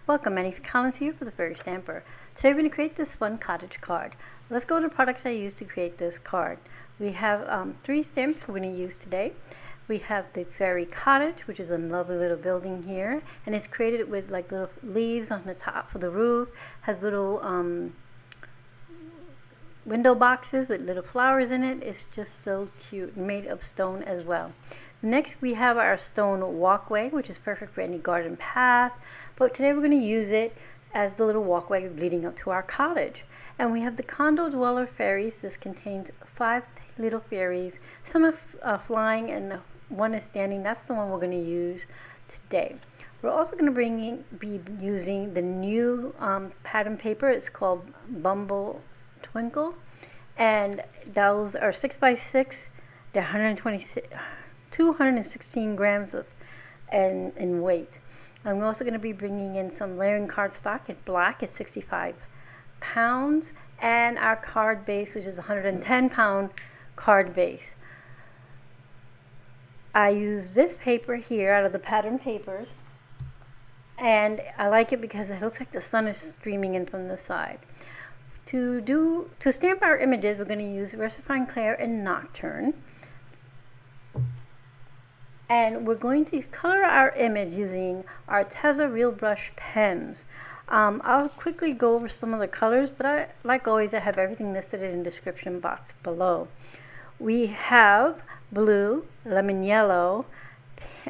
Welcome, Annie Collins here for the Fairy Stamper. Today we're going to create this fun cottage card. Let's go to the products I used to create this card. We have 3 stamps we're going to use today. We have the Fairy Cottage, which is a lovely little building here, and it's created with like little leaves on the top of the roof, has little window boxes with little flowers in it. It's just so cute, made of stone as well. Next we have our stone walkway, which is perfect for any garden path, but today we're going to use it as the little walkway leading up to our cottage. And we have the Condo Dweller Fairies. This contains 5 little fairies. Some are flying and one is standing. That's the one we're going to use today. We're also going to be using the new pattern paper. It's called Bumble Twinkle, and those are 6x6. They're 216 grams in weight. I'm also going to be bringing in some layering cardstock in black. It's 65 pounds, and our card base, which is 110-pound card base. I use this paper here out of the pattern papers, and I like it because it looks like the sun is streaming in from the side. To stamp our images, we're going to use VersaFine, Clair, and Nocturne. And we're going to color our image using Arteza Real Brush pens. I'll quickly go over some of the colors, but like always, I have everything listed in the description box below. We have blue, lemon yellow,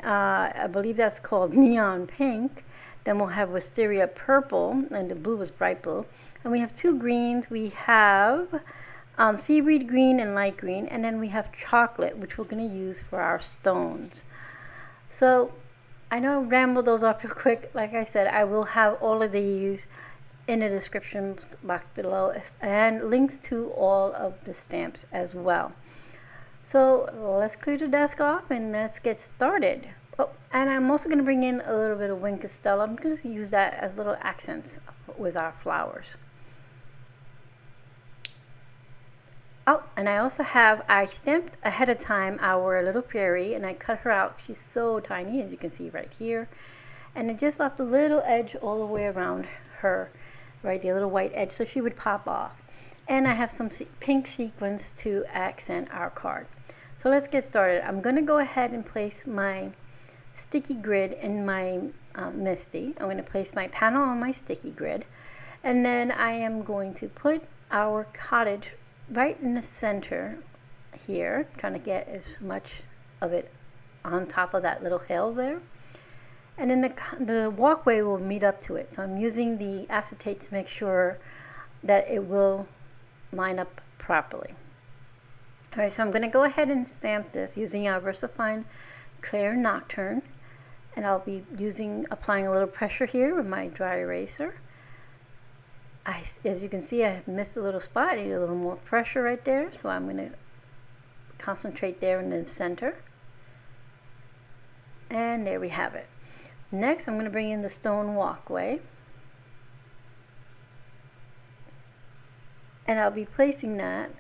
I believe that's called neon pink. Then we'll have Wisteria purple, and the blue is bright blue. And we have 2 greens. We have seaweed green and light green, and then we have chocolate, which we're going to use for our stones. So I know I rambled those off real quick. Like I said, I will have all of these in the description box below and links to all of the stamps as well. So let's clear the desk off and let's get started. Oh, and I'm also going to bring in a little bit of Stella. I'm going to use that as little accents with our flowers. Oh, and I stamped ahead of time our little fairy, and I cut her out. She's so tiny, as you can see right here. And I just left a little edge all the way around her, right, the little white edge, so she would pop off. And I have some pink sequins to accent our card. So let's get started. I'm going to go ahead and place my sticky grid in my Misty. I'm going to place my panel on my sticky grid. And then I am going to put our cottage right in the center here, trying to get as much of it on top of that little hill there. And then the walkway will meet up to it. So I'm using the acetate to make sure that it will line up properly. All right, so I'm going to go ahead and stamp this using our VersaFine Clair Nocturne. And I'll be applying a little pressure here with my dry eraser. As you can see, I have missed a little spot. I need a little more pressure right there, so I'm going to concentrate there in the center. And there we have it. Next, I'm going to bring in the stone walkway. And I'll be placing that.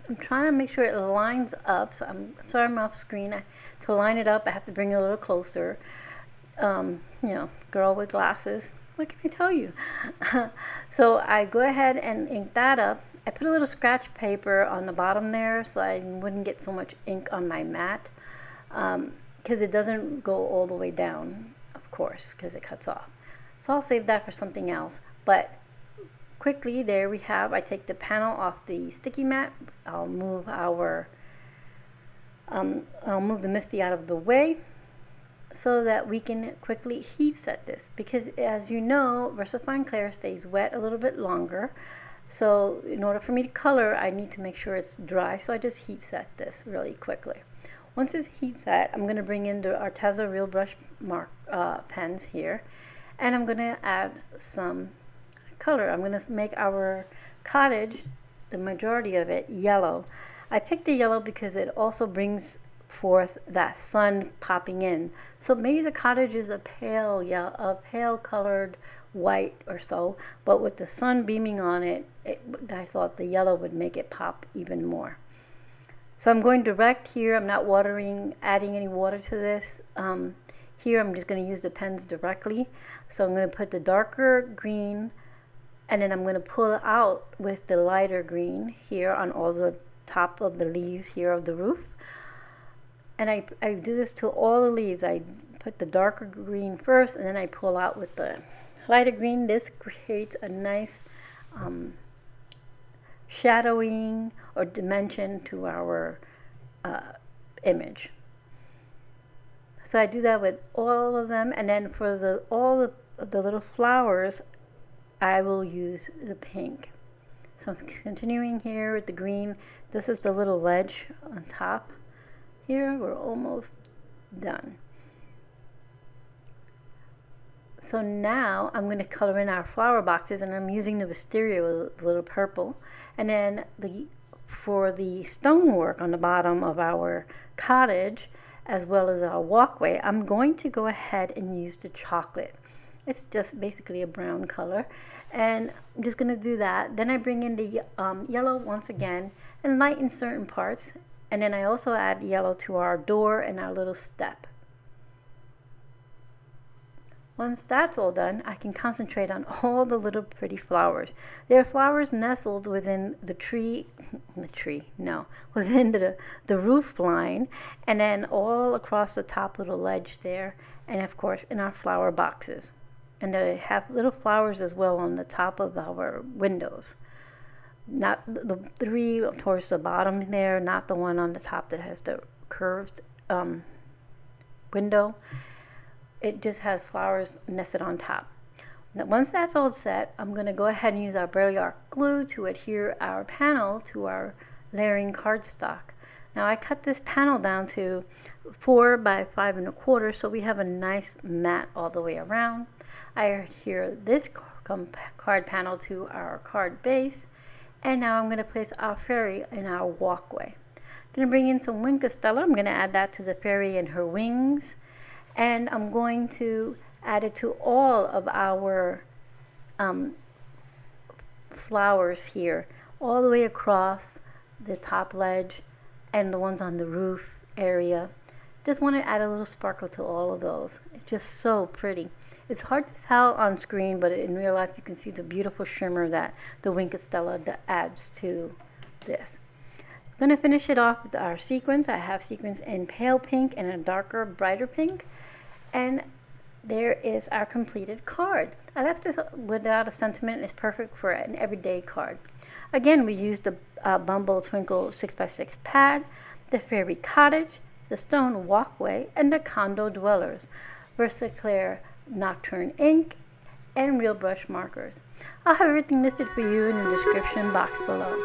I'm trying to make sure it lines up, so I'm sorry I'm off screen. To line it up, I have to bring it a little closer. You know, girl with glasses. What can I tell you? So I go ahead and ink that up. I put a little scratch paper on the bottom there so I wouldn't get so much ink on my mat, because it doesn't go all the way down, of course, because it cuts off. So I'll save that for something else. But quickly, there we have, I take the panel off the sticky mat. I'll move the Misty out of the way, so that we can quickly heat set this, because as you know, VersaFine Clair stays wet a little bit longer. So in order for me to color, I need to make sure it's dry, so I just heat set this really quickly. Once it's heat set, I'm going to bring in the Arteza Real Brush pens here, and I'm going to add some color. I'm going to make our cottage, the majority of it, yellow. I picked the yellow because it also brings forth that sun popping in. So maybe the cottage is a pale colored white or so, but with the sun beaming on it, I thought the yellow would make it pop even more. So I'm going direct here. I'm not adding any water to this. Here I'm just going to use the pens directly. So I'm going to put the darker green, and then I'm going to pull it out with the lighter green here on all the top of the leaves here of the roof. And I do this to all the leaves. I put the darker green first, and then I pull out with the lighter green. This creates a nice shadowing or dimension to our image. So I do that with all of them, and then for all the little flowers, I will use the pink. So I'm continuing here with the green. This is the little ledge on top. Here we're almost done. So now I'm going to color in our flower boxes, and I'm using the Wisteria with a little purple. And then for the stonework on the bottom of our cottage, as well as our walkway, I'm going to go ahead and use the chocolate. It's just basically a brown color, and I'm just going to do that. Then I bring in the yellow once again and lighten certain parts, and then I also add yellow to our door and our little step. Once that's all done, I can concentrate on all the little pretty flowers. There are flowers nestled within within the roof line, and then all across the top little ledge there, and of course in our flower boxes. And they have little flowers as well on the top of our windows. Not the three towards the bottom there, not the one on the top that has the curved window. It just has flowers nested on top. Now, once that's all set, I'm going to go ahead and use our Burley Arc glue to adhere our panel to our layering cardstock. Now I cut this panel down to 4 by 5 1/4, so we have a nice mat all the way around. I adhere this card panel to our card base, and now I'm going to place our fairy in our walkway. I'm going to bring in some Wisteria. I'm going to add that to the fairy and her wings. And I'm going to add it to all of our flowers here, all the way across the top ledge and the ones on the roof area. Just want to add a little sparkle to all of those. It's just so pretty. It's hard to tell on screen, but in real life you can see the beautiful shimmer that the Wisteria adds to this. I'm going to finish it off with our sequins. I have sequins in pale pink and a darker, brighter pink. And there is our completed card. I left this without a sentiment. It's perfect for an everyday card. Again, we used the Bumble Twinkle 6x6 pad, the fairy cottage, the stone walkway, and the condo dwellers, VersaFine Nocturne ink, and real brush markers. I'll have everything listed for you in the description box below.